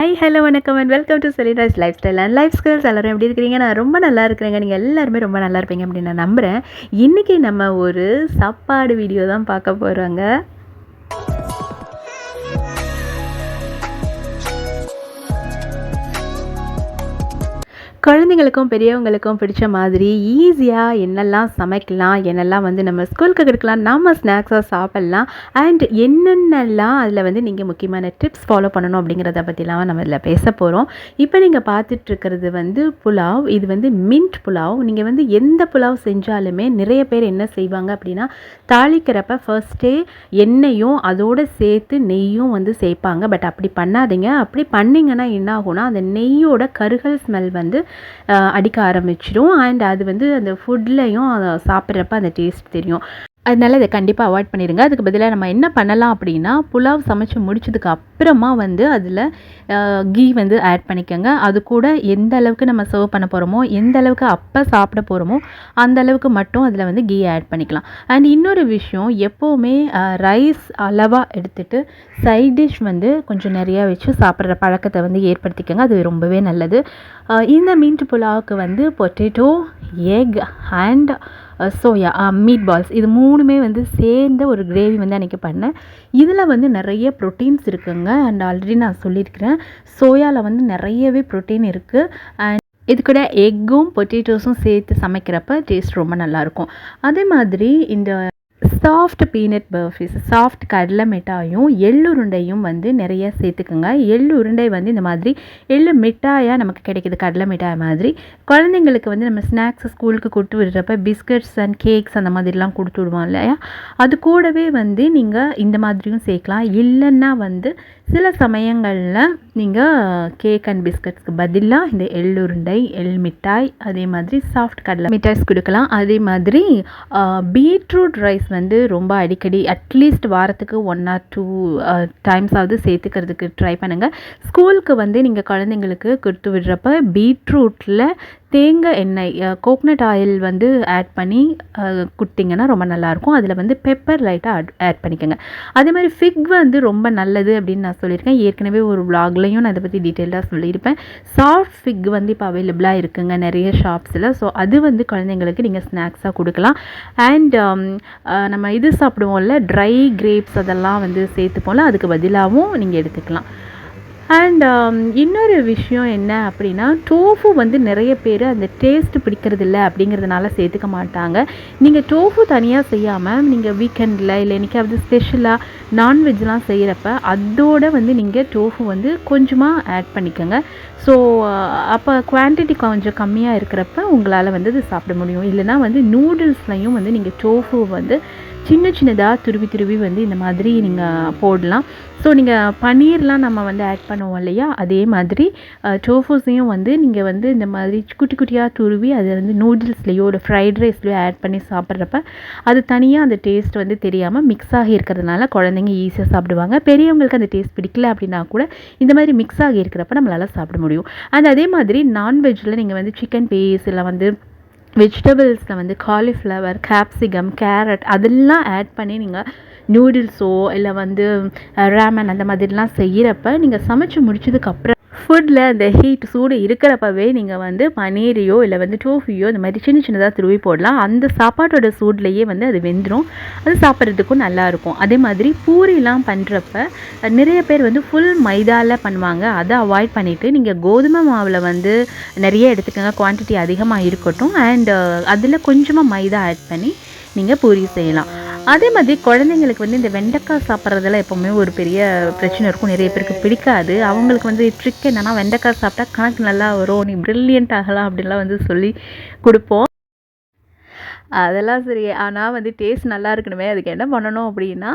Hi hello வணக்கம் and welcome to Selina's lifestyle and life skills. எல்லோரும் எப்படி இருக்கிறீங்க? நான் ரொம்ப நல்லா இருக்கிறேங்க. நீங்கள் எல்லாருமே ரொம்ப நல்லா இருப்பீங்க அப்படின்னு நான் நம்புகிறேன். இன்றைக்கி நம்ம ஒரு சாப்பாடு வீடியோ தான் பார்க்க போகிறோங்க. குழந்தைங்களுக்கும் பெரியவங்களுக்கும் பிடிச்ச மாதிரி ஈஸியாக என்னெல்லாம் சமைக்கலாம், என்னெல்லாம் நம்ம ஸ்கூலுக்கு கொடுக்கலாம், நம்ம ஸ்நாக்ஸாக சாப்பிட்லாம், அண்ட் என்னென்னலாம் அதில் நீங்கள் முக்கியமான டிப்ஸ் ஃபாலோ பண்ணணும் அப்படிங்கிறத பற்றிலாம் நம்ம இதில் பேச போகிறோம். இப்போ நீங்கள் பார்த்துட்ருக்கிறது புலாவ். இது மின்ட் புலாவ். நீங்கள் எந்த புலாவ் செஞ்சாலுமே நிறைய பேர் என்ன செய்வாங்க அப்படின்னா, தாளிக்கிறப்ப ஃபர்ஸ்ட்டே எண்ணெயும் அதோடு சேர்த்து நெய்யும் சேர்ப்பாங்க. பட் அப்படி பண்ணாதீங்க. அப்படி பண்ணிங்கன்னா என்ன ஆகும்னா, அந்த நெய்யோட கருகல் ஸ்மெல் அடிக்க ஆரம்பிச்சிடும். அண்ட் அது அந்த ஃபுட்லேயும் சாப்பிட்றப்ப அந்த டேஸ்ட் தெரியும். அதனால் இதை கண்டிப்பாக அவாய்ட் பண்ணிடுங்க. அதுக்கு பதிலாக நம்ம என்ன பண்ணலாம் அப்படின்னா, புலாவ் சமைச்சு முடிச்சதுக்கு அப்புறமா அதில் கீ ஆட் பண்ணிக்கோங்க. அது கூட எந்த அளவுக்கு நம்ம சர்வ் பண்ண போகிறோமோ, எந்த அளவுக்கு அப்போ சாப்பிட போகிறோமோ அந்த அளவுக்கு மட்டும் அதில் கீ ஆட் பண்ணிக்கலாம். அண்ட் இன்னொரு விஷயம், எப்போவுமே ரைஸ் அளவாக எடுத்துகிட்டு சைட் டிஷ் கொஞ்சம் நிறையா வச்சு சாப்பிட்ற பழக்கத்தை ஏற்படுத்திக்கோங்க. அது ரொம்பவே நல்லது. இந்த மீட் புலாவுக்கு potato, egg and soya meat balls இது மூணுமே சேர்ந்த ஒரு கிரேவி அன்றைக்கி பண்ணேன். இதில் நிறைய ப்ரோட்டீன்ஸ் இருக்குங்க. அண்ட் ஆல்ரெடி நான் சொல்லியிருக்கிறேன், சோயாவில் நிறையவே ப்ரோட்டீன் இருக்குது. அண்ட் இது கூட எக்கும் பொட்டேட்டோஸும் சேர்த்து சமைக்கிறப்ப டேஸ்ட் ரொம்ப நல்லாயிருக்கும். அதே மாதிரி இந்த சாஃப்ட் பீனட் பர்ஃபீஸ், சாஃப்ட் கடலை மிட்டாயும் எள்ளுருண்டையும் நிறைய சேர்த்துக்குங்க. எள்ளுருண்டை இந்த மாதிரி எள்ளு மிட்டாயாக நமக்கு கிடைக்கிது, கடலை மிட்டாய் மாதிரி. குழந்தைங்களுக்கு நம்ம ஸ்நாக்ஸ் ஸ்கூலுக்கு கொடுத்து விடுறப்ப பிஸ்கட்ஸ் அண்ட் கேக்ஸ் அந்த மாதிரிலாம் கொடுத்து விடுவோம் இல்லையா, அது கூடவே நீங்கள் இந்த மாதிரியும் சேர்க்கலாம். இல்லைன்னா சில சமயங்களில் நீங்கள் கேக் அண்ட் பிஸ்கட்ஸ்க்கு பதிலாக இந்த எள்ளுருண்டை, எள் மிட்டாய், அதே மாதிரி சாஃப்ட் கடலை மிட்டாய்ஸ் கொடுக்கலாம். அதே மாதிரி பீட்ரூட் ரைஸ் ரொம்ப அடிக்கடி அட்லீஸ்ட் வாரத்துக்கு 1 or 2 டைம்ஸாவது சேர்த்துக்கிறதுக்கு ட்ரை பண்ணுங்கள். ஸ்கூலுக்கு நீங்கள் குழந்தைங்களுக்கு கொடுத்து விடுறப்ப பீட்ரூட்டில் தேங்காய் எண்ணெய், கோக்னட் ஆயில் ஆட் பண்ணி கொடுத்திங்கன்னா ரொம்ப நல்லாயிருக்கும். அதில் பெப்பர் லைட்டாக ஆட் பண்ணிக்கோங்க. அதே மாதிரி ஃபிக் ரொம்ப நல்லது அப்படின்னு நான் சொல்லியிருக்கேன். ஏற்கனவே ஒரு விலாக்லையும் நான் இதை பற்றி டீட்டெயிலாக சொல்லியிருப்பேன். சாஃப்ட் ஃபிக் இப்போ அவைலபிளாக இருக்குங்க நிறைய ஷாப்ஸில். ஸோ அது குழந்தைங்களுக்கு நீங்கள் ஸ்நாக்ஸாக கொடுக்கலாம். அண்ட் நம்ம இது சாப்பிடுவோம்ல, ட்ரை கிரேப்ஸ் அதெல்லாம் சேர்த்துப்போம்ல, அதுக்கு பதிலாகவும் நீங்கள் எடுத்துக்கலாம். அண்ட் இன்னொரு விஷயம் என்ன அப்படின்னா, டோஃபு நிறைய பேர் அந்த டேஸ்ட் பிடிக்கிறதில்ல அப்படிங்கிறதுனால சேர்த்துக்க மாட்டாங்க. நீங்கள் டோஃபு தனியாக செய்யாமல் நீங்கள் வீக்கெண்டில் இல்லை என்றைக்காவது ஸ்பெஷலாக நான்வெஜ்லாம் செய்கிறப்ப அதோடு நீங்கள் டோஃபு கொஞ்சமாக ஆட் பண்ணிக்கோங்க. ஸோ அப்போ குவான்டிட்டி கொஞ்சம் கம்மியாக இருக்கிறப்ப உங்களால் இது சாப்பிட முடியும். இல்லைனா நூடுல்ஸ்லையும் நீங்கள் டோஃபு சின்ன சின்னதாக துருவி இந்த மாதிரி நீங்கள் போடலாம். ஸோ நீங்கள் பன்னீர்லாம் நம்ம ஆட் பண்ணுவோம் இல்லையா, அதே மாதிரி டோஃபூஸையும் நீங்கள் இந்த மாதிரி குட்டி குட்டியாக துருவி அதை நூடுல்ஸ்லேயோ இல்லை ஃப்ரைட் ரைஸ்லையோ ஆட் பண்ணி சாப்பிட்றப்ப அது தனியாக அந்த டேஸ்ட் தெரியாமல் மிக்ஸ் ஆகி இருக்கிறதுனால குழந்தைங்க ஈஸியாக சாப்பிடுவாங்க. பெரியவங்களுக்கு அந்த டேஸ்ட் பிடிக்கல அப்படின்னா கூட இந்த மாதிரி மிக்ஸ் ஆகி இருக்கிறப்ப நம்மளால் சாப்பிட முடியும். அண்ட் அதே மாதிரி நான்வெஜ்ஜில் நீங்கள் சிக்கன் பீஸ் இல்லை வெஜிடபிள்ஸில் காலிஃப்ளவர், கேப்சிகம், கேரட் அதெல்லாம் ஆட் பண்ணி நீங்கள் நூடுல்ஸோ இல்லை ரேமன் அந்த மாதிரிலாம் செய்கிறப்ப நீங்கள் சமைச்சு முடிச்சதுக்கப்புறம் ஃபுட்டில் அந்த ஹீட் சூடு இருக்கிறப்பவே நீங்கள் பனீரையோ இல்லை டோஃபியோ இந்த மாதிரி சின்ன சின்னதாக துருவி போடலாம். அந்த சாப்பாட்டோட சூட்லேயே அது வெந்துடும். அது சாப்பிட்றதுக்கும் நல்லாயிருக்கும். அதே மாதிரி பூரிலாம் பண்ணுறப்ப நிறைய பேர் ஃபுல் மைதாவில் பண்ணுவாங்க. அதை அவாய்ட் பண்ணிவிட்டு நீங்கள் கோதுமை மாவில் நிறைய எடுத்துக்கோங்க. குவான்டிட்டி அதிகமாக இருக்கட்டும். அண்ட் அதில் கொஞ்சமாக மைதா ஆட் பண்ணி நீங்கள் பூரி செய்யலாம். அதே மாதிரி குழந்தைங்களுக்கு இந்த வெண்டைக்காய் சாப்பிட்றதுல எப்போவுமே ஒரு பெரிய பிரச்சனை இருக்கும். நிறைய பேருக்கு பிடிக்காது. அவங்களுக்கு ட்ரிக் என்னென்னா, வெண்டைக்காய் சாப்பிட்டா கணக்கு நல்லா வரும், நீ ப்ரில்லியண்ட் ஆகலாம் அப்படின்லாம் சொல்லி கொடுப்போம். அதெல்லாம் சரி. ஆனால் டேஸ்ட் நல்லா இருக்கணுமே, அதுக்கு என்ன பண்ணணும் அப்படின்னா,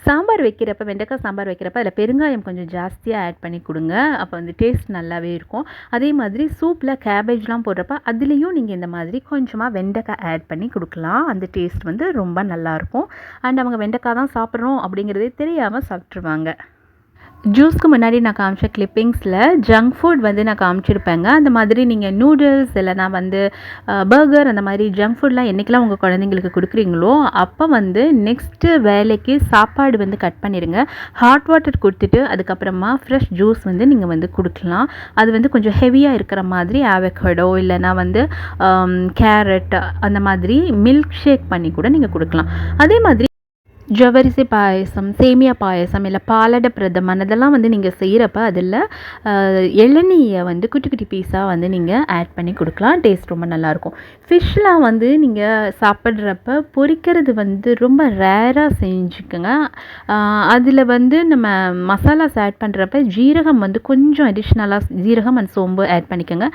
சாம்பார் வைக்கிறப்ப, வெண்டைக்காய் சாம்பார் வைக்கிறப்ப அதில் பெருங்காயம் கொஞ்சம் ஜாஸ்தியாக ஆட் பண்ணி கொடுங்க. அப்போ டேஸ்ட் நல்லாவே இருக்கும். அதே மாதிரி சூப்பில் கேபேஜ்லாம் போடுறப்ப அதுலேயும் நீங்கள் இந்த மாதிரி கொஞ்சமாக வெண்டைக்காய் ஆட் பண்ணி கொடுக்கலாம். அந்த டேஸ்ட் ரொம்ப நல்லாயிருக்கும். அண்ட் அவங்க வெண்டைக்காய் தான் சாப்பிட்றோம் அப்படிங்கிறதே தெரியாமல் சாப்பிட்ருவாங்க. ஜூஸ்க்கு முன்னாடி நான் காமிச்ச கிளிப்பிங்ஸில் ஜங்க் ஃபுட் வந்து நான் காமிச்சிருப்பேங்க. அந்த மாதிரி நீங்கள் நூடுல்ஸ் இல்லைனா வந்து பர்கர் அந்த மாதிரி ஜங்க் ஃபுட்லாம் என்றைக்கெல்லாம் உங்கள் குழந்தைங்களுக்கு கொடுக்குறீங்களோ அப்போ வந்து நெக்ஸ்ட்டு வேலைக்கு சாப்பாடு வந்து கட் பண்ணிடுங்க. ஹாட் வாட்டர் கொடுத்துட்டு அதுக்கப்புறமா ஃப்ரெஷ் ஜூஸ் வந்து நீங்கள் வந்து கொடுக்கலாம். அது வந்து கொஞ்சம் ஹெவியாக இருக்கிற மாதிரி ஆவகேடோ இல்லைனா வந்து கேரட் அந்த மாதிரி மில்க் ஷேக் பண்ணி கூட நீங்கள் கொடுக்கலாம். அதே மாதிரி ஜவ்வரிசி பாயசம், சேமியா பாயசம் இல்லை பாலடை பிரதமன் இதெல்லாம் வந்து நீங்கள் செய்கிறப்ப அதில் இளநீயை வந்து குட்டி குட்டி பீஸாக வந்து நீங்கள் ஆட் பண்ணி கொடுக்கலாம். டேஸ்ட் ரொம்ப நல்லாயிருக்கும். ஃபிஷ்லாம் வந்து நீங்கள் சாப்பிட்றப்ப பொரிக்கிறது வந்து ரொம்ப ரேராக செஞ்சுக்கோங்க. அதில் வந்து நம்ம மசாலாஸ் ஆட் பண்ணுறப்ப ஜீரகம் வந்து கொஞ்சம் அடிஷ்னலாக ஜீரகம் அண்ட் சோம்பு ஆட் பண்ணிக்கோங்க.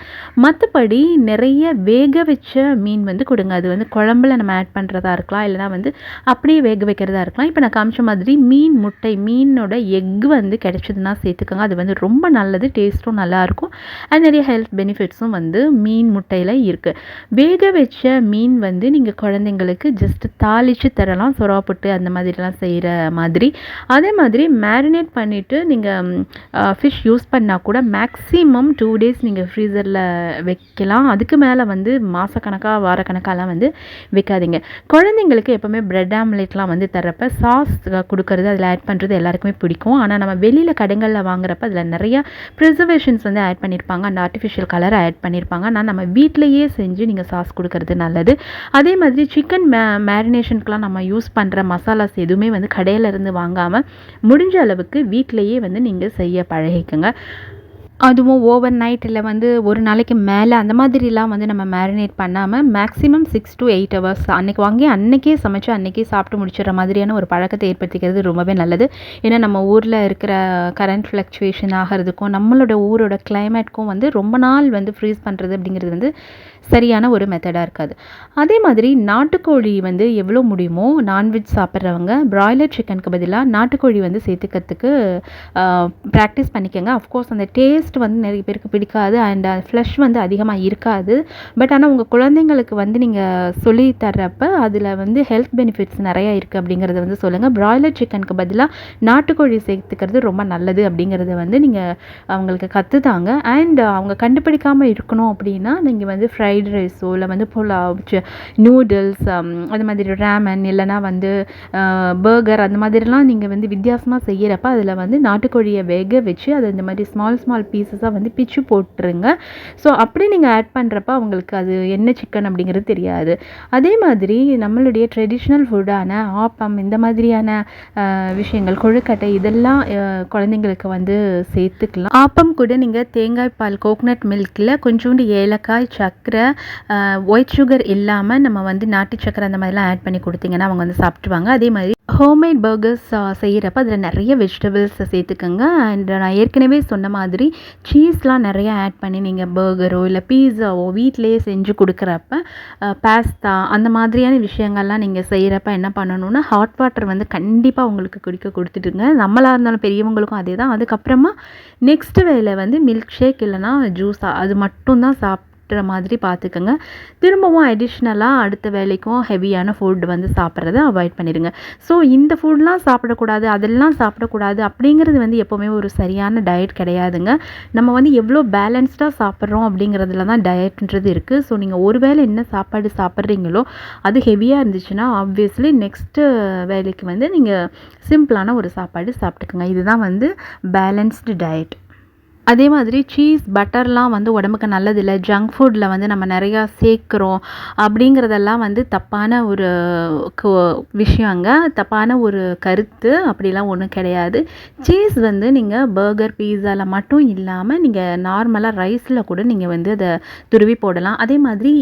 மற்றபடி நிறைய வேக வச்ச மீன் வந்து கொடுங்க. அது வந்து குழம்புல நம்ம ஆட் பண்ணுறதா இருக்கலாம், இல்லைனா வந்து அப்படியே வேக வைக்கிறதா இருக்கலாம். இப்போ நான் காமிச்ச மாதிரி மீனோட எக் வந்து கிடைச்சதுன்னா சேர்த்துக்கோங்க. அது வந்து ரொம்ப நல்லது, டேஸ்ட்டும் நல்லாயிருக்கும் அண்ட் நிறைய ஹெல்த் பெனிஃபிட்ஸும் வந்து மீன் முட்டையில் இருக்குது. வேக வச்ச மீன் வந்து நீங்கள் குழந்தைங்களுக்கு ஜஸ்ட் தாளித்து தரலாம், சுறா புட்டு அந்த மாதிரிலாம் செய்கிற மாதிரி. அதே மாதிரி மேரினேட் பண்ணிவிட்டு நீங்கள் ஃபிஷ் யூஸ் பண்ணால் கூட மேக்ஸிமம் 2 days நீங்கள் ஃப்ரீசரில் வைக்கலாம். அதுக்கு மேலே வந்து மாதக்கணக்காக வாரக்கணக்காலாம் வந்து வைக்காதீங்க. குழந்தைங்களுக்கு எப்போவுமே பிரெட் ஆம்லேட்லாம் வந்து தரப்ப சாஸ் கொடுக்கறது அதில் ஆட் பண்ணுறது எல்லாருக்குமே பிடிக்கும். ஆனால் நம்ம வெளியில் கடைகளில் வாங்குறப்ப அதில் நிறையா ப்ரிசர்வேஷன்ஸ் வந்து ஆட் பண்ணியிருப்பாங்க, அந்த ஆர்டிஃபிஷியல் கலரை ஆட் பண்ணியிருப்பாங்க. ஆனால் நம்ம வீட்டிலையே செஞ்சு நீங்கள் சாஸ் கொடுக்கறது நல்லது. அதே மாதிரி சிக்கன் மேரினேஷனுக்குலாம் நம்ம யூஸ் பண்ணுற மசாலாஸ் எதுவுமே வந்து கடையிலேருந்து வாங்காமல் முடிஞ்ச அளவுக்கு வீட்டிலையே வந்து நீங்கள் செய்ய பழகிக்கோங்க. அதுவும் ஓவர் நைட் இல்லை வந்து ஒரு நாளைக்கு மேலே அந்த மாதிரிலாம் வந்து நம்ம மேரினேட் பண்ணாமல் மேக்ஸிமம் 6 to 8 hours அன்றைக்கி வாங்கி அன்றைக்கே சமைச்சு அன்றைக்கே சாப்பிட்டு முடிச்சிடுற மாதிரியான ஒரு பழக்கத்தை ஏற்படுத்திக்கிறது ரொம்பவே நல்லது. ஏன்னா நம்ம ஊரில் இருக்கிற கரண்ட் ஃப்ளக்சுவேஷன் ஆகிறதுக்கும் நம்மளோட ஊரோட கிளைமேட்க்கும் வந்து ரொம்ப நாள் வந்து ஃப்ரீஸ் பண்ணுறது அப்படிங்கிறது வந்து சரியான ஒரு மெத்தடாக இருக்காது. அதே மாதிரி நாட்டுக்கோழி வந்து எவ்வளோ முடியுமோ நான்வெஜ் சாப்பிட்றவங்க பிராய்லர் சிக்கனுக்கு பதிலாக நாட்டுக்கோழி வந்து சேர்த்துக்கிறதுக்கு ப்ராக்டிஸ் பண்ணிக்கோங்க. அஃப்கோர்ஸ் அந்த டேஸ்ட் வந்து நிறைய பேருக்கு பிடிக்காது அண்ட் ஃப்ளஷ் வந்து அதிகமாக இருக்காது. பட் ஆனால் உங்கள் குழந்தைங்களுக்கு வந்து நீங்கள் சொல்லி தர்றப்ப அதில் வந்து ஹெல்த் பெனிஃபிட்ஸ் நிறையா இருக்குது அப்படிங்கிறத வந்து சொல்லுங்கள். பிராய்லர் சிக்கனுக்கு பதிலாக நாட்டுக்கோழி சேர்த்துக்கிறது ரொம்ப நல்லது அப்படிங்கிறத வந்து நீங்கள் அவங்களுக்கு கற்றுத்தாங்க. அண்ட் அவங்க கண்டுபிடிக்காமல் இருக்கணும் அப்படின்னா நீங்கள் வந்து ஃப்ரைட் ரைஸோ இல்லை வந்து புலாவ், நூடுல்ஸ், அது மாதிரி ரேமன் இல்லைனா வந்து பர்கர் அந்த மாதிரிலாம் நீங்கள் வந்து வித்தியாசமாக செய்கிறப்ப அதில் வந்து நாட்டுக்கோழியை வேக வச்சு அதை இந்த மாதிரி ஸ்மால் பீசஸாக வந்து பிச்சு போட்டுருங்க. ஸோ அப்படி நீங்கள் ஆட் பண்ணுறப்ப அவங்களுக்கு அது என்ன சிக்கன் அப்படிங்கிறது தெரியாது. அதே மாதிரி நம்மளுடைய ட்ரெடிஷ்னல் ஃபுட்டான ஆப்பம் இந்த மாதிரியான விஷயங்கள், கொழுக்கட்டை இதெல்லாம் குழந்தைங்களுக்கு வந்து சேர்த்துக்கலாம். ஆப்பம் கூட நீங்கள் தேங்காய் பால், கோகனட் மில்கில் கொஞ்சோண்டு ஏலக்காய், சர்க்கரை, ஒயிட் சுகர் இல்லாமல் நம்ம வந்து நாட்டு சக்கரை அந்த மாதிரிலாம் ஆட் பண்ணி கொடுத்தீங்கன்னா அவங்க வந்து சாப்பிட்டுவாங்க. அதே மாதிரி ஹோம்மேட் பர்கர்ஸ் செய்கிறப்ப அதில் நிறைய வெஜிடபிள்ஸ் சேர்த்துக்கோங்க. அண்ட் நான் ஏற்கனவே சொன்ன மாதிரி சீஸ்லாம் நிறையா ஆட் பண்ணி நீங்கள் பர்கரோ இல்லை பீஸாவோ வீட்டிலையே செஞ்சு கொடுக்குறப்ப பாஸ்தா அந்த மாதிரியான விஷயங்கள்லாம் நீங்கள் செய்கிறப்ப என்ன பண்ணணும்னா ஹாட் வாட்டர் வந்து கண்டிப்பாக உங்களுக்கு குடிக்க கொடுத்துட்டுங்க. நம்மளாக இருந்தாலும் பெரியவங்களுக்கும் அதே தான். அதுக்கப்புறமா நெக்ஸ்ட்டு வேலை வந்து மில்க் ஷேக் இல்லைனா ஜூஸா அது மட்டும்தான் மாதிரி பார்த்துக்கோங்க. திரும்பவும் அடிஷ்னலாக அடுத்த வேலைக்கும் ஹெவியான ஃபுட் வந்து சாப்பிட்றத அவாய்ட் பண்ணிடுங்க. ஸோ இந்த ஃபுட்லாம் சாப்பிடக்கூடாது, அதெல்லாம் சாப்பிடக்கூடாது அப்படிங்கிறது வந்து எப்போவுமே ஒரு சரியான டயட் கிடையாதுங்க. நம்ம வந்து எவ்வளோ பேலன்ஸ்டாக சாப்பிட்றோம் அப்படிங்கிறதுல தான் டயட்ன்றது இருக்குது. ஸோ நீங்கள் ஒரு வேளை என்ன சாப்பாடு சாப்பிட்றீங்களோ அது ஹெவியாக இருந்துச்சுன்னா ஆப்வியஸ்லி நெக்ஸ்ட்டு வேலைக்கு வந்து நீங்கள் சிம்பிளான ஒரு சாப்பாடு சாப்பிட்டுக்கோங்க. இதுதான் வந்து பேலன்ஸ்டு டயட். அதே மாதிரி சீஸ், பட்டர்லாம் வந்து உடம்புக்கு நல்லதில்லை, ஜங்க் ஃபுட்டில் வந்து நம்ம நிறையா சேர்க்குறோம் அப்படிங்கிறதெல்லாம் வந்து தப்பான ஒரு விஷயங்க, தப்பான ஒரு கருத்து. அப்படிலாம் ஒன்றும் கிடையாது. சீஸ் வந்து நீங்கள் பர்கர், பீஸாவில் மட்டும் இல்லாமல் நீங்கள் நார்மலாக ரைஸில் கூட நீங்கள் வந்து அதை துருவி போடலாம். அதே மாதிரி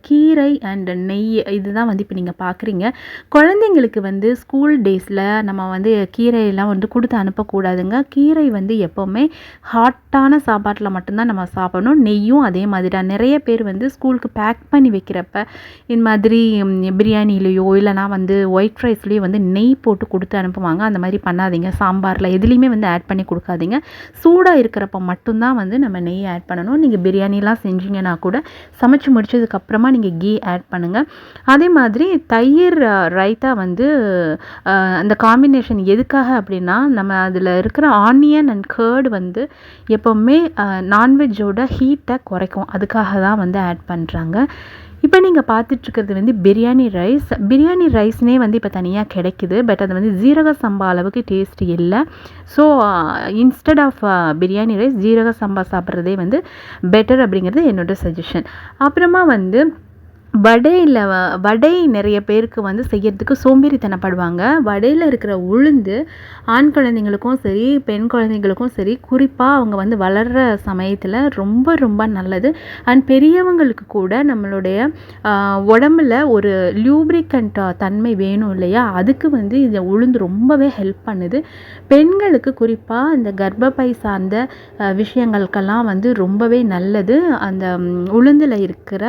கீரை அண்ட் நெய் இதுதான் வந்து இப்போ நீங்கள் பார்க்குறீங்க. குழந்தைங்களுக்கு வந்து ஸ்கூல் டேஸில் நம்ம வந்து கீரையெல்லாம் வந்து கொடுத்து அனுப்பக்கூடாதுங்க. கீரை வந்து எப்போவுமே ஹாட் கரெக்டான சாப்பாட்டில் மட்டும்தான் நம்ம சாப்பிடணும். நெய்யும் அதே மாதிரி தான். நிறைய பேர் வந்து ஸ்கூலுக்கு பேக் பண்ணி வைக்கிறப்ப இந்த மாதிரி பிரியாணிலேயோ இல்லைனா வந்து ஒயிட் ரைஸ்லேயோ வந்து நெய் போட்டு கொடுத்து அனுப்புவாங்க. அந்த மாதிரி பண்ணாதீங்க. சாம்பாரில் எதுலேயுமே வந்து ஆட் பண்ணி கொடுக்காதீங்க. சூடாக இருக்கிறப்ப மட்டும்தான் வந்து நம்ம நெய் ஆட் பண்ணணும். நீங்கள் பிரியாணிலாம் செஞ்சீங்கன்னா கூட சமைச்சு முடிச்சதுக்கப்புறமா நீங்கள் கீ ஆட் பண்ணுங்கள். அதே மாதிரி தயிர் ரைத்தா வந்து அந்த காம்பினேஷன் எதுக்காக அப்படின்னா, நம்ம அதில் இருக்கிற ஆனியன் அண்ட் கர்டு வந்து எப்போவுமே நான்வெஜ்ஜோட ஹீட்டை குறைக்கும். அதுக்காக தான் வந்து ஆட் பண்ணுறாங்க. இப்போ நீங்கள் பார்த்துட்ருக்கிறது வந்து பிரியாணி ரைஸ். பிரியாணி ரைஸ்னே வந்து இப்போ தனியாக கிடைக்குது. பட் அது வந்து ஜீரக சம்பா அளவுக்கு டேஸ்ட் இல்லை. So instead of biryani rice ஜீரக சம்பா சாப்பிட்றதே வந்து பெட்டர் அப்படிங்கிறது என்னோடய சஜஷன். அப்புறமா வந்து வடை நிறைய பேருக்கு வந்து செய்யறதுக்கு சோம்பேறித்தனப்படுவாங்க. வடையில் இருக்கிற உளுந்து ஆண் குழந்தைங்களுக்கும் சரி பெண் குழந்தைங்களுக்கும் சரி குறிப்பாக அவங்க வந்து வளர்கிற சமயத்தில் ரொம்ப ரொம்ப நல்லது. அண்ட் பெரியவங்களுக்கு கூட நம்மளுடைய உடம்புல ஒரு லியூப்ரிகண்ட் தன்மை வேணும் இல்லையா, அதுக்கு வந்து இந்த உளுந்து ரொம்பவே ஹெல்ப் பண்ணுது. பெண்களுக்கு குறிப்பாக இந்த கர்ப்பப்பை சார்ந்த விஷயங்களுக்கெல்லாம் வந்து ரொம்பவே நல்லது. அந்த உளுந்தில் இருக்கிற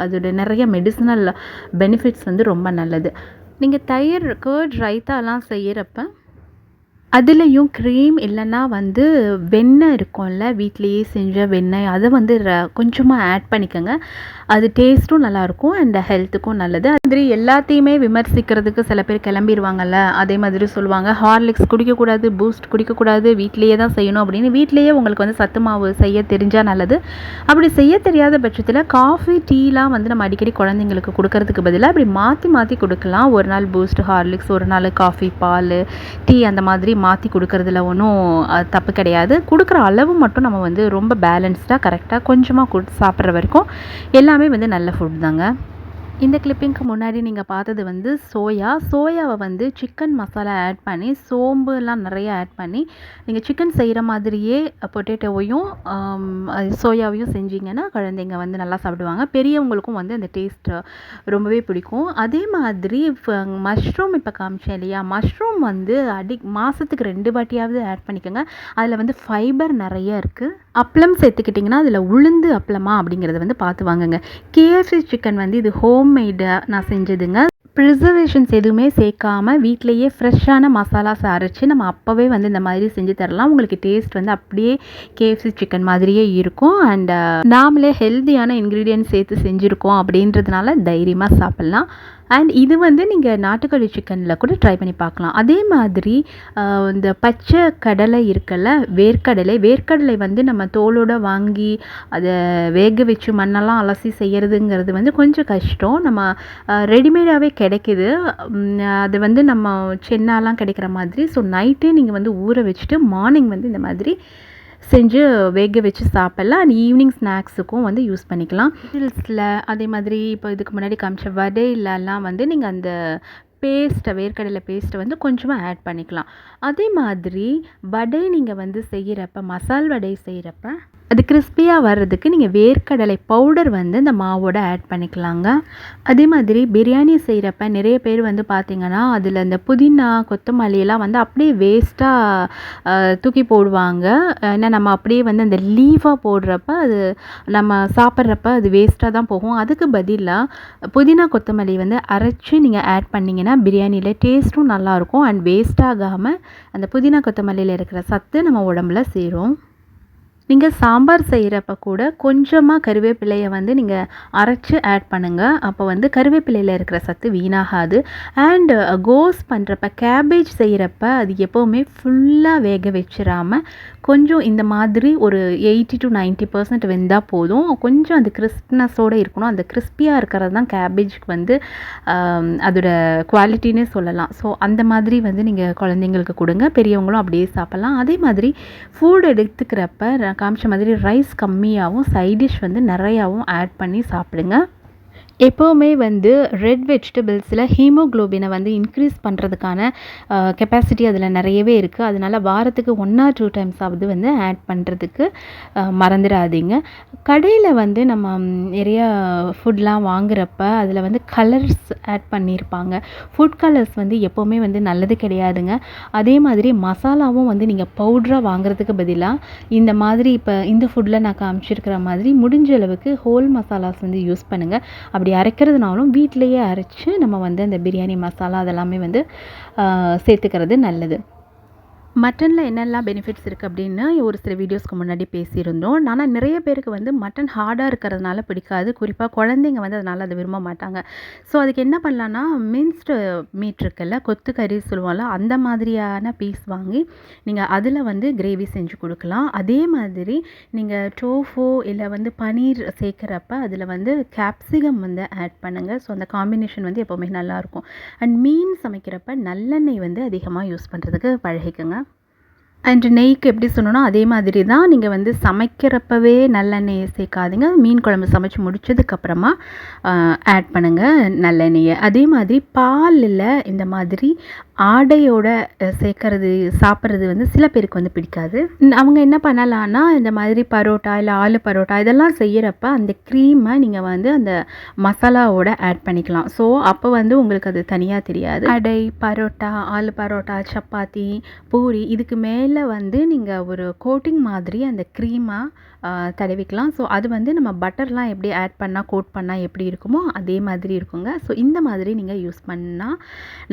அதோட நிறைய மெடிசினல் பெனிஃபிட்ஸ் வந்து ரொம்ப நல்லது. நீங்கள் தயிர் கர்ட் ரைத்தாலாம் செய்கிறப்ப அதுலேயும் க்ரீம் இல்லைன்னா வந்து வெண்ணெய் இருக்கும்ல, வீட்டிலையே செஞ்ச வெண்ணெய், அதை வந்து கொஞ்சமாக ஆட் பண்ணிக்கோங்க. அது டேஸ்ட்டும் நல்லாயிருக்கும் அண்ட் ஹெல்த்துக்கும் நல்லது. அது மாதிரி எல்லாத்தையுமே விமர்சிக்கிறதுக்கு சில பேர் கிளம்பிடுவாங்கல்ல. அதே மாதிரி சொல்லுவாங்க ஹார்லிக்ஸ் குடிக்கக்கூடாது, பூஸ்ட் குடிக்கக்கூடாது, வீட்டிலையே தான் செய்யணும் அப்படின்னு. வீட்டிலையே உங்களுக்கு வந்து சத்து மாவு செய்ய தெரிஞ்சால் நல்லது. அப்படி செய்ய தெரியாத பட்சத்தில் காஃபி டீலாம் வந்து நம்ம அடிக்கடி குழந்தைங்களுக்கு கொடுக்கறதுக்கு பதிலாக அப்படி மாற்றி மாற்றி கொடுக்கலாம். ஒரு நாள் பூஸ்ட் ஹார்லிக்ஸ், ஒரு நாள் காஃபி பால் டீ, அந்த மாதிரி மாற்றி கொடுக்கறதுல ஒன்றும் தப்பு கிடையாது. கொடுக்குற அளவு மட்டும் நம்ம வந்து ரொம்ப பேலன்ஸ்டாக கரெக்டாக கொஞ்சமாக சாப்பிட்ற வரைக்கும் எல்லாமே வந்து நல்ல ஃபுட் தாங்க. இந்த கிளிப்பிங்க்கு முன்னாடி நீங்கள் பார்த்தது வந்து சோயாவை வந்து சிக்கன் மசாலா ஆட் பண்ணி சோம்புலாம் நிறைய ஆட் பண்ணி நீங்கள் சிக்கன் செய்கிற மாதிரியே பொட்டேட்டோவையும் சோயாவையும் செஞ்சிங்கன்னா குழந்தைங்க வந்து நல்லா சாப்பிடுவாங்க. பெரியவங்களுக்கும் வந்து அந்த டேஸ்ட் ரொம்பவே பிடிக்கும். அதே மாதிரி மஷ்ரூம் இப்போ காமிச்சேன் இல்லையா, மஷ்ரூம் வந்து மாதத்துக்கு 2 வாட்டியாவது ஆட் பண்ணிக்கோங்க. அதில் வந்து ஃபைபர் நிறைய இருக்குது. அப்பளம் சேர்த்துக்கிட்டிங்கன்னா அதில் உளுந்து அப்பளமா அப்படிங்கிறத வந்து பார்த்து வாங்குங்க. KFC சிக்கன் வந்து இது ஹோம்மேடாக நான் செஞ்சதுங்க. ப்ரிசர்வேஷன்ஸ் எதுவுமே சேர்க்காம வீட்டிலையே ஃப்ரெஷ்ஷான மசாலாஸ் அரைச்சி நம்ம அப்போவே வந்து இந்த மாதிரி செஞ்சு தரலாம். உங்களுக்கு டேஸ்ட் வந்து அப்படியே KFC சிக்கன் மாதிரியே இருக்கும். அண்ட் நாமளே ஹெல்த்தியான இன்க்ரீடியன்ட் சேர்த்து செஞ்சுருக்கோம் அப்படின்றதுனால தைரியமாக சாப்பிட்லாம். அண்ட் இது வந்து நீங்கள் நாட்டுக்கோழி சிக்கனில் கூட ட்ரை பண்ணி பார்க்கலாம். அதே மாதிரி இந்த பச்சை கடலை இருக்குல்ல, வேர்க்கடலை வந்து நம்ம தோலோடு வாங்கி அதை வேக வச்சு மண்ணெல்லாம் அலசி செய்கிறதுங்கிறது வந்து கொஞ்சம் கஷ்டம். நம்ம ரெடிமேடாகவே கிடைக்கிது. அது வந்து நம்ம சென்னாலாம் கிடைக்கிற மாதிரி. ஸோ நைட்டே நீங்கள் வந்து ஊற வச்சுட்டு மார்னிங் வந்து இந்த மாதிரி செஞ்சு வேக வச்சு சாப்பிட்லாம். அண்ட் ஈவினிங் ஸ்நாக்ஸுக்கும் வந்து யூஸ் பண்ணிக்கலாம். நூடுல்ஸில் அதே மாதிரி இப்போ இதுக்கு முன்னாடி காமிச்ச வடையிலலாம் வந்து நீங்கள் அந்த வேர்க்கடலை பேஸ்ட்டை வந்து கொஞ்சமாக ஆட் பண்ணிக்கலாம். அதே மாதிரி வடை நீங்கள் வந்து செய்கிறப்ப, மசால் வடை செய்கிறப்ப அது கிறிஸ்பியாக வர்றதுக்கு நீங்கள் வேர்க்கடலை பவுடர் வந்து இந்த மாவோட ஆட் பண்ணிக்கலாங்க. அதே மாதிரி பிரியாணி செய்கிறப்ப நிறைய பேர் வந்து பார்த்திங்கன்னா அதில் இந்த புதினா கொத்தமல்லியெல்லாம் வந்து அப்படியே வேஸ்ட்டாக தூக்கி போடுவாங்க. ஏன்னா நம்ம அப்படியே வந்து அந்த லீவாக போடுறப்ப அது நம்ம சாப்பிட்றப்ப அது வேஸ்ட்டாக தான் போகும். அதுக்கு பதிலாக புதினா கொத்தமல்லி வந்து அரைச்சி நீங்கள் ஆட் பண்ணிங்கன்னா பிரியாணியில் டேஸ்ட்டும் நல்லாயிருக்கும். அண்ட் வேஸ்ட் ஆகாமல் அந்த புதினா கொத்தமல்லியில் இருக்கிற சத்து நம்ம உடம்புல சேரும். நீங்கள் சாம்பார் செய்கிறப்ப கூட கொஞ்சமாக கருவேப்பிலையை வந்து நீங்கள் அரைச்சி ஆட் பண்ணுங்கள். அப்போ வந்து கருவேப்பிலையில் இருக்கிற சத்து வீணாகாது. அண்ட் கோஸ் பண்ணுறப்ப, கேபேஜ் செய்கிறப்ப அது எப்போவுமே ஃபுல்லாக வேக வச்சிடாமல் கொஞ்சம் இந்த மாதிரி ஒரு 80 to 90% வெந்தால் போதும். கொஞ்சம் அந்த கிறிஸ்ப்னஸோடு இருக்கணும். அந்த கிறிஸ்பியாக இருக்கிறது தான் கேபேஜுக்கு வந்து அதோட குவாலிட்டின்னே சொல்லலாம். ஸோ அந்த மாதிரி வந்து நீங்கள் குழந்தைங்களுக்கு கொடுங்க. பெரியவங்களும் அப்படியே சாப்பிட்லாம். அதே மாதிரி ஃபுட் எடுத்துக்கிறப்ப நான் காமிச்ச மாதிரி ரைஸ் கம்மியாகவும் சைட் டிஷ் வந்து நிறையாவும் ஆட் பண்ணி சாப்பிடுங்க. எப்போவுமே வந்து ரெட் வெஜிடபிள்ஸில் ஹீமோகுளோபினை வந்து இன்க்ரீஸ் பண்ணுறதுக்கான கெப்பாசிட்டி அதில் நிறையவே இருக்குது. அதனால் வாரத்துக்கு 1 or 2 டைம்ஸாவது வந்து ஆட் பண்ணுறதுக்கு மறந்துடாதீங்க. கடையில் வந்து நம்ம நிறைய ஃபுட்லாம் வாங்குறப்ப அதில் வந்து கலர்ஸ் ஆட் பண்ணியிருப்பாங்க. ஃபுட் கலர்ஸ் வந்து எப்போவுமே வந்து நல்லது கிடையாதுங்க. அதே மாதிரி மசாலாவும் வந்து நீங்கள் பவுட்ராக வாங்குறதுக்கு பதிலாக இந்த மாதிரி இப்போ இந்த ஃபுட்டில் நான் காமிச்சிருக்கிற மாதிரி முடிஞ்ச அளவுக்கு ஹோல் மசாலாஸ் வந்து யூஸ் பண்ணுங்கள். அப்படி அரைக்கிறதுனாலும் வீட்டிலையே அரைச்சி நம்ம வந்து அந்த பிரியாணி மசாலா அதெல்லாமே வந்து சேர்த்துக்கிறது நல்லது. மட்டனில் என்னெல்லாம் பெனிஃபிட்ஸ் இருக்குது அப்படின்னு ஒரு சில வீடியோஸ்க்கு முன்னாடி பேசியிருந்தோம். ஆனால் நிறைய பேருக்கு வந்து மட்டன் ஹார்டாக இருக்கிறதுனால பிடிக்காது. குறிப்பாக குழந்தைங்க வந்து அதனால் அதை விரும்ப மாட்டாங்க. ஸோ அதுக்கு என்ன பண்ணலான்னா, மின்ஸ்டு மீட் இருக்குல்ல, கொத்துக்கறி சொல்லுவோம்ல, அந்த மாதிரியான பீஸ் வாங்கி நீங்கள் அதில் வந்து கிரேவி செஞ்சு கொடுக்கலாம். அதே மாதிரி நீங்கள் டோஃபோ இல்லை வந்து பனீர் சேர்க்குறப்ப அதில் வந்து கேப்சிகம் வந்து ஆட் பண்ணுங்கள். ஸோ அந்த காம்பினேஷன் வந்து எப்போவுமே நல்லாயிருக்கும். அண்ட் மீன் சமைக்கிறப்ப நல்லெண்ணெய் வந்து அதிகமாக யூஸ் பண்ணுறதுக்கு பழகிக்கோங்க. அண்ட் நெய்க்கு எப்படி சொன்னோன்னா அதே மாதிரி தான். நீங்கள் வந்து சமைக்கிறப்பவே நல்லெண்ணெயை சேர்க்காதீங்க. மீன் குழம்பு சமைச்சு முடிச்சதுக்கப்புறமா ஆட் பண்ணுங்கள் நல்லெண்ணெயை. அதே மாதிரி பாலில் இந்த மாதிரி ஆடையோட சேர்க்கறது சாப்பிட்றது வந்து சில பேருக்கு வந்து பிடிக்காது. அவங்க என்ன பண்ணலான்னா, இந்த மாதிரி பரோட்டா இல்லை ஆலு பரோட்டா இதெல்லாம் செய்கிறப்ப அந்த க்ரீமை நீங்கள் வந்து அந்த மசாலாவோட ஆட் பண்ணிக்கலாம். ஸோ அப்போ வந்து உங்களுக்கு அது தனியாக தெரியாது. அடை, பரோட்டா, ஆலு பரோட்டா, சப்பாத்தி, பூரி இதுக்கு மேலே வந்து நீங்கள் ஒரு கோட்டிங் மாதிரி அந்த க்ரீமாக தடவிக்கலாம். ஸோ அது வந்து நம்ம பட்டர்லாம் எப்படி ஆட் பண்ணால் கோட் பண்ணால் எப்படி இருக்குமோ அதே மாதிரி இருக்குங்க. ஸோ இந்த மாதிரி நீங்கள் யூஸ் பண்ணால்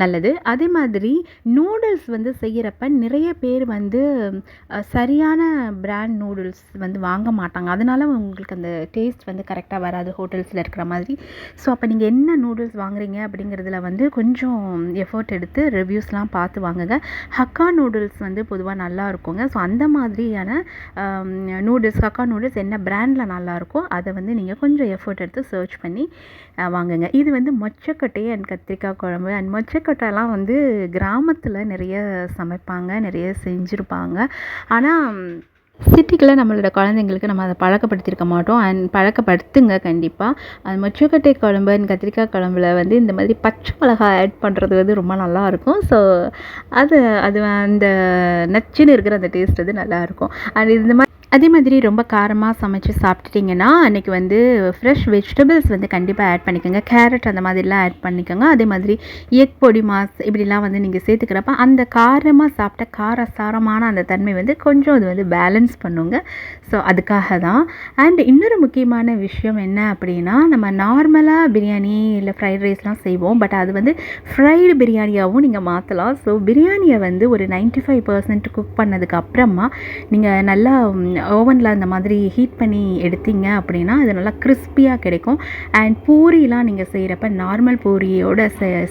நல்லது. அதே மாதிரி நூடுல்ஸ் வந்து செய்கிறப்ப நிறைய பேர் வந்து சரியான பிராண்ட் நூடுல்ஸ் வந்து வாங்க மாட்டாங்க. அதனால உங்களுக்கு அந்த டேஸ்ட் வந்து கரெக்டாக வராது ஹோட்டல்ஸில் இருக்கிற மாதிரி. ஸோ அப்போ நீங்கள் என்ன நூடுல்ஸ் வாங்குறீங்க அப்படிங்கிறதுல வந்து கொஞ்சம் எஃபோர்ட் எடுத்து ரிவ்யூஸ்லாம் பார்த்து வாங்குங்க. ஹக்கா நூடுல்ஸ் வந்து பொதுவாக நல்லா இருக்குங்க. ஸோ அந்த மாதிரியான நூடுல்ஸ், ஹக்கா நூடுல்ஸ் என்ன பிராண்டில் நல்லாயிருக்கோ அதை வந்து நீங்கள் கொஞ்சம் எஃபோர்ட் எடுத்து சர்ச் பண்ணி வாங்குங்க. இது வந்து மொச்சக்கொட்டை அண்ட் கத்திரிக்காய் குழம்பு. அண்ட் மொச்சக்கொட்டைலாம் வந்து கிராமத்தில் நிறைய சமைப்பாங்க, நிறைய செஞ்சுருப்பாங்க. ஆனால் சிட்டிக்குள்ளே நம்மளோட குழந்தைங்களுக்கு நம்ம அதை பழக்கப்படுத்தியிருக்க மாட்டோம். அண்ட் பழக்கப்படுத்துங்க கண்டிப்பாக. அது மொச்சக்கொட்டை குழம்பு அண்ட் கத்திரிக்காய் குழம்புல வந்து இந்த மாதிரி பச்சை மிளகாய் ஆட் பண்ணுறது வந்து ரொம்ப நல்லாயிருக்கும். ஸோ அது அது அந்த நச்சுன்னு இருக்கிற அந்த டேஸ்ட் வந்து நல்லாயிருக்கும். அண்ட் இந்த மாதிரி அதே மாதிரி ரொம்ப காரமாக சமைச்சு சாப்பிட்டுட்டிங்கன்னா அன்றைக்கி வந்து ஃப்ரெஷ் வெஜிடபிள்ஸ் வந்து கண்டிப்பாக ஆட் பண்ணிக்கோங்க. கேரட் அந்த மாதிரிலாம் ஆட் பண்ணிக்கோங்க. அதே மாதிரி எக் பொடி மாஸ் இப்படிலாம் வந்து நீங்கள் சேர்த்துக்கிறப்ப அந்த காரமாக சாப்பிட்ட காரசாரமான அந்த தன்மை வந்து கொஞ்சம் அது வந்து பேலன்ஸ் பண்ணுங்க. ஸோ அதுக்காக தான். அண்ட் இன்னொரு முக்கியமான விஷயம் என்ன அப்படின்னா, நம்ம நார்மலாக பிரியாணி இல்லை ஃப்ரைட் ரைஸ்லாம் செய்வோம். பட் அது வந்து ஃப்ரைடு பிரியாணியாகவும் நீங்கள் மாற்றலாம். ஸோ பிரியாணியை வந்து ஒரு 95% குக் பண்ணதுக்கு அப்புறமா நீங்கள் நல்லா ஓவனில் அந்த மாதிரி ஹீட் பண்ணி எடுத்தீங்க அப்படின்னா அது நல்லா கிறிஸ்பியாக கிடைக்கும். அண்ட் பூரிலாம் நீங்கள் செய்கிறப்ப நார்மல் பூரியோடு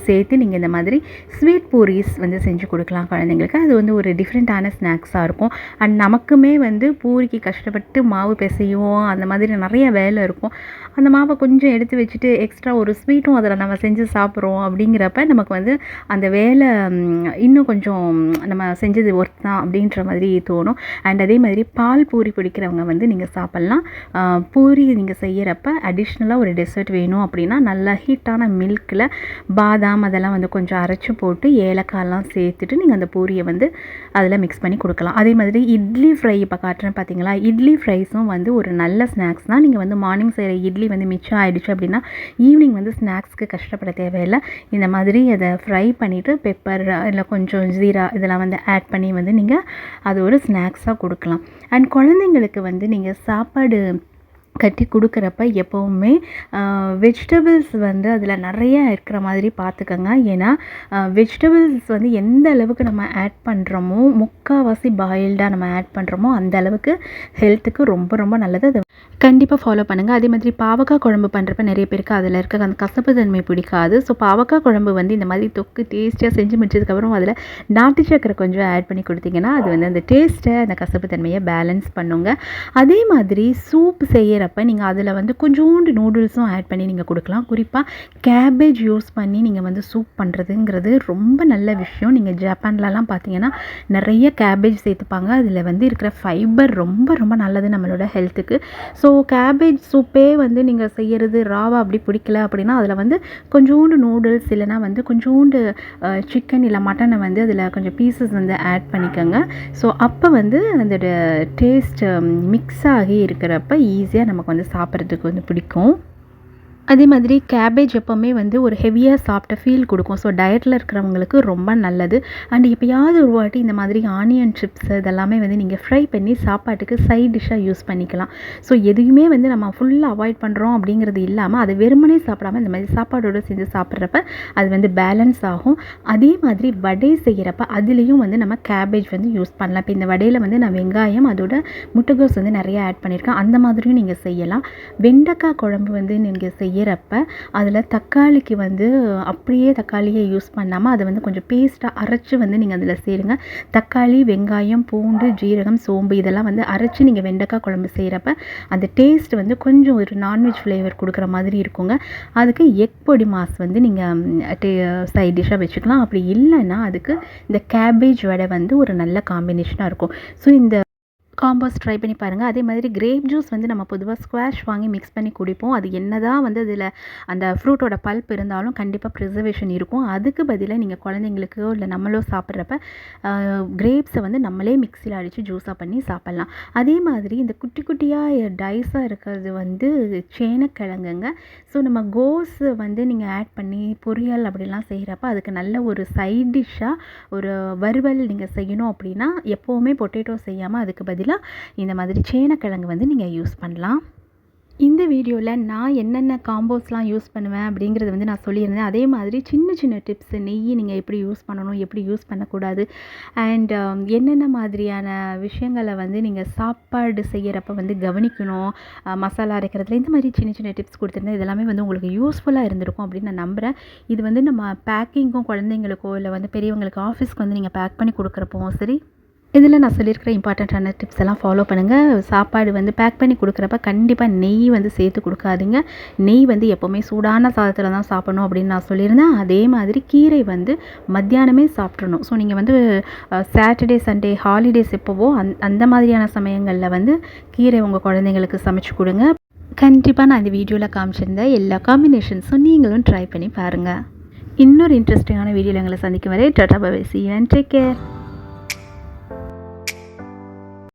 சேர்த்து நீங்கள் இந்த மாதிரி ஸ்வீட் பூரிஸ் வந்து செஞ்சு கொடுக்கலாம் குழந்தைங்களுக்கு. அது வந்து ஒரு டிஃப்ரெண்ட்டான ஸ்நாக்ஸாக இருக்கும். அண்ட் நமக்குமே வந்து பூரிக்கு கஷ்டப்பட்டு மாவு பிசைவோம், அந்த மாதிரி நிறைய வேலை இருக்கும். அந்த மாவை கொஞ்சம் எடுத்து வச்சுட்டு எக்ஸ்ட்ரா ஒரு ஸ்வீட்டும் அதில் நம்ம செஞ்சு சாப்பிட்றோம் அப்படிங்கிறப்ப நமக்கு வந்து அந்த வேலை இன்னும் கொஞ்சம் நம்ம செஞ்சது ஒர்த் தான் அப்படின்ற மாதிரி தோணும். அண்ட் அதே மாதிரி பால் பூரி பிடிக்கிறவங்க வந்து நீங்கள் சாப்பிட்லாம். பூரி நீங்கள் செய்கிறப்ப அடிஷ்னலாக ஒரு டெசர்ட் வேணும் அப்படின்னா நல்லா ஹீட்டான மில்கில் பாதாம் அதெல்லாம் வந்து கொஞ்சம் அரைச்சி போட்டு ஏலக்காயெல்லாம் சேர்த்துட்டு நீங்கள் அந்த பூரியை வந்து அதில் மிக்ஸ் பண்ணி கொடுக்கலாம். அதே மாதிரி இட்லி ஃப்ரை இப்போ காட்டுறேன் பார்த்தீங்களா, இட்லி ஃப்ரைஸும் வந்து ஒரு நல்ல ஸ்நாக்ஸ் தான். நீங்கள் வந்து மார்னிங் செய்கிற இட்லி வந்து மிச்சம் ஆகிடுச்சு அப்படின்னா ஈவினிங் வந்து ஸ்நாக்ஸ்க்கு கஷ்டப்பட தேவையில்லை. இந்த மாதிரி அதை ஃப்ரை பண்ணிவிட்டு பெப்பர் இல்லை கொஞ்சம் ஜீரா இதெல்லாம் வந்து ஆட் பண்ணி வந்து நீங்கள் அது ஒரு ஸ்நாக்ஸாக கொடுக்கலாம். அண்ட் குழந்தைங்களுக்கு வந்து நீங்கள் சாப்பாடு கட்டி கொடுக்குறப்ப எப்போவுமே வெஜிடபிள்ஸ் வந்து அதில் நிறைய இருக்கிற மாதிரி பார்த்துக்கோங்க. ஏன்னா வெஜிடபிள்ஸ் வந்து எந்த அளவுக்கு நம்ம ஆட் பண்ணுறோமோ, முக்கால்வாசி பாயில்டாக நம்ம ஆட் பண்ணுறோமோ அந்த அளவுக்கு ஹெல்த்துக்கு ரொம்ப ரொம்ப நல்லது. அதை கண்டிப்பாக ஃபாலோ பண்ணுங்கள். அதே மாதிரி பாவக்காய் குழம்பு பண்ணுறப்ப நிறைய பேருக்கு அதில் இருக்க அந்த கசப்பு தன்மை பிடிக்காது. ஸோ பாவக்காய் குழம்பு வந்து இந்த மாதிரி தொக்கு டேஸ்ட்டியாக செஞ்சு முடிச்சதுக்கப்புறம் அதில் நாட்டு சக்கரை கொஞ்சம் ஆட் பண்ணி கொடுத்தீங்கன்னா அது வந்து அந்த டேஸ்ட்டை அந்த கசப்பு தன்மையை பேலன்ஸ் பண்ணுங்க. அதே மாதிரி சூப் செய்கிற செய்கிறப்ப நீங்கள் அதில் வந்து கொஞ்சோண்டு நூடுல்ஸும் ஆட் பண்ணி நீங்கள் கொடுக்கலாம். குறிப்பாக கேபேஜ் யூஸ் பண்ணி நீங்கள் வந்து சூப் பண்ணுறதுங்கிறது ரொம்ப நல்ல விஷயம். நீங்கள் ஜப்பான்லலாம் பார்த்தீங்கன்னா நிறைய கேபேஜ் சேர்த்துப்பாங்க. அதில் வந்து இருக்கிற ஃபைபர் ரொம்ப ரொம்ப நல்லது நம்மளோட ஹெல்த்துக்கு. ஸோ கேபேஜ் சூப்பே வந்து நீங்கள் செய்கிறது ராவா அப்படி பிடிக்கல அப்படின்னா அதில் வந்து கொஞ்சோண்டு நூடுல்ஸ் இல்லைனா வந்து கொஞ்சோண்டு சிக்கன் இல்லை மட்டனை வந்து அதில் கொஞ்சம் பீசஸ் வந்து ஆட் பண்ணிக்கோங்க. ஸோ அப்போ வந்து அந்த டேஸ்ட் மிக்ஸ் ஆகி இருக்கிறப்ப ஈஸியாக நமக்கு வந்து சாப்பிட்றதுக்கு வந்து பிடிக்கும். அதே மாதிரி கேபேஜ் எப்போவுமே வந்து ஒரு ஹெவியாக சாப்பிட்ட ஃபீல் கொடுக்கும். ஸோ டயட்டில் இருக்கிறவங்களுக்கு ரொம்ப நல்லது. அண்ட் எப்போயாவது ஒரு வாட்டி இந்த மாதிரி ஆனியன் சிப்ஸ் இதெல்லாமே வந்து நீங்கள் ஃப்ரை பண்ணி சாப்பாட்டுக்கு சைட் டிஷ்ஷாக யூஸ் பண்ணிக்கலாம். ஸோ எதையுமே வந்து நம்ம ஃபுல்லாக அவாய்ட் பண்ணுறோம் அப்படிங்கிறது இல்லாமல் அதை வெறுமனே சாப்பிடாமல் இந்த மாதிரி சாப்பாடோடு சேர்ந்து சாப்பிட்றப்ப அது வந்து பேலன்ஸ் ஆகும். அதே மாதிரி வடை செய்கிறப்ப அதுலேயும் வந்து நம்ம கேபேஜ் வந்து யூஸ் பண்ணலாம். இப்போ இந்த வடையில் வந்து நான் வெங்காயம் அதோட முட்டைகோஸ் வந்து நிறைய ஆட் பண்ணியிருக்கேன். அந்த மாதிரியும் நீங்கள் செய்யலாம். வெண்டைக்காய் குழம்பு வந்து நீங்கள் செய்யறப்ப அதில் தக்காளிக்கு வந்து அப்படியே தக்காளியை யூஸ் பண்ணாமல் அதை வந்து கொஞ்சம் பேஸ்ட்டாக அரைச்சி வந்து நீங்கள் அதில் சேருங்க. தக்காளி, வெங்காயம், பூண்டு, ஜீரகம், சோம்பு இதெல்லாம் வந்து அரைச்சி நீங்கள் வெண்டைக்காய் குழம்பு செய்கிறப்ப அந்த டேஸ்ட் வந்து கொஞ்சம் ஒரு நான்வெஜ் ஃப்ளேவர் கொடுக்குற மாதிரி இருக்குங்க. அதுக்கு எக் பொடி மாஸ் வந்து நீங்கள் சைட் டிஷ்ஷாக வச்சுக்கலாம். அப்படி இல்லைன்னா அதுக்கு இந்த கேபேஜ் வடை வந்து ஒரு நல்ல காம்பினேஷனாக இருக்கும். ஸோ இந்த காம்போஸ் ட்ரை பண்ணி பாருங்கள். அதே மாதிரி கிரேப் ஜூஸ் வந்து நம்ம பொதுவாக ஸ்குவாஷ் வாங்கி மிக்ஸ் பண்ணி குடிப்போம். அது என்ன தான் வந்து அதில் அந்த ஃப்ரூட்டோட பல்ப் இருந்தாலும் கண்டிப்பாக ப்ரிசர்வேஷன் இருக்கும். அதுக்கு பதிலாக நீங்கள் குழந்தைங்களுக்கோ இல்லை நம்மளோ சாப்பிட்றப்ப கிரேப்ஸை வந்து நம்மளே மிக்சியில் அடித்து ஜூஸாக பண்ணி சாப்பிட்லாம். அதே மாதிரி இந்த குட்டி குட்டியாக டைஸாக இருக்கிறது வந்து சேனக்கிழங்குங்க. ஸோ நம்ம கோஸ் வந்து நீங்கள் ஆட் பண்ணி பொரியல் அப்படிலாம் செய்கிறப்ப அதுக்கு நல்ல ஒரு சைட் டிஷ்ஷாக ஒரு வறுவல் நீங்கள் செய்யணும் அப்படின்னா எப்போவுமே பொட்டேட்டோ செய்யாமல் அதுக்கு பதிலாக இந்த மாதிரி சேனக்கிழங்கு வந்து நீங்கள் யூஸ் பண்ணலாம். இந்த வீடியோவில் நான் என்னென்ன காம்போஸ்லாம் யூஸ் பண்ணுவேன் அப்படிங்கிறது வந்து நான் சொல்லியிருந்தேன். அதே மாதிரி சின்ன சின்ன டிப்ஸ் நெய் நீங்கள் எப்படி யூஸ் பண்ணணும், எப்படி யூஸ் பண்ணக்கூடாது, அண்ட் என்னென்ன மாதிரியான விஷயங்களை வந்து நீங்கள் சாப்பாடு செய்கிறப்ப வந்து கவனிக்கணும், மசாலா அரைக்கிறதுல இந்த மாதிரி சின்ன சின்ன டிப்ஸ் கொடுத்துருந்தேன். இதெல்லாமே வந்து உங்களுக்கு யூஸ்ஃபுல்லாக இருந்திருக்கும் அப்படின்னு நான் நம்புகிறேன். இது வந்து நம்ம பேக்கிங்கும் குழந்தைங்களுக்கோ இல்லை வந்து பெரியவங்களுக்கு ஆஃபீஸ்க்கு வந்து நீங்கள் பேக் பண்ணி கொடுக்குறப்போ சரி, இதில் நான் சொல்லியிருக்கிற இம்பார்ட்டண்ட்டான டிப்ஸ் எல்லாம் ஃபாலோ பண்ணுங்கள். சாப்பாடு வந்து பேக் பண்ணி கொடுக்குறப்ப கண்டிப்பாக நெய் வந்து சேர்த்து கொடுக்காதீங்க. நெய் வந்து எப்போவுமே சூடான சாதத்தில் தான் சாப்பிடணும் அப்படின்னு நான் சொல்லியிருந்தேன். அதே மாதிரி கீரை வந்து மத்தியானமே சாப்பிட்றணும். ஸோ நீங்கள் வந்து சாட்டர்டே, சண்டே, ஹாலிடேஸ் எப்போவோ அந்த மாதிரியான சமயங்களில் வந்து கீரை உங்கள் குழந்தைங்களுக்கு சமைச்சு கொடுங்க. கண்டிப்பாக நான் இந்த வீடியோவில் காமிச்சிருந்த எல்லா காம்பினேஷன்ஸும் நீங்களும் ட்ரை பண்ணி பாருங்கள். இன்னொரு இன்ட்ரெஸ்டிங்கான வீடியோவில் எங்களை சந்திக்கும் வரை tata bye bye, see you and take care.